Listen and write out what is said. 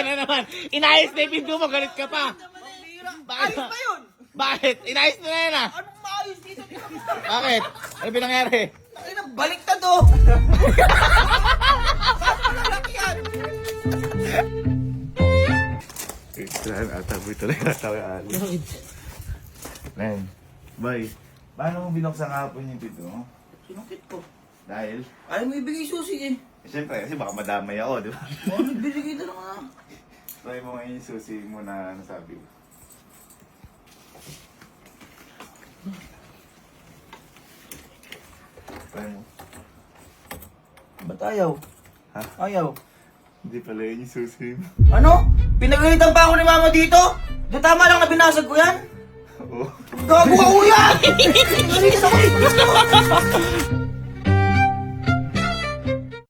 ka na naman. Inayos na yung pinto mo, galit ka pa. Ayos ba yun? Bakit? Inayos na yan ah. Anong maayos dito? Bakit? Ano pinangyari? Ay, balik na to! Malalaki yan! Kailangan ataboy talaga tayo ali. Len, boy, paano mo binuksan kahapon yung pinto mo? Sinukit ko. Dahil, Ayaw mo ibigay susi eh. siyempre kasi baka madamay ako, di ba? Oh, nagbibigay na lang nga. Try mo ngayon yung susi mo na nasabi ko. Try mo. Ba't ayaw? Ha? Ayaw. Hindi pala yun yung susi mo. Ano? Pinagalitan pa ako ni mama dito? Di tama lang na binasag ko yan? Oo. Gago ka kuya! Nalinis ako dito!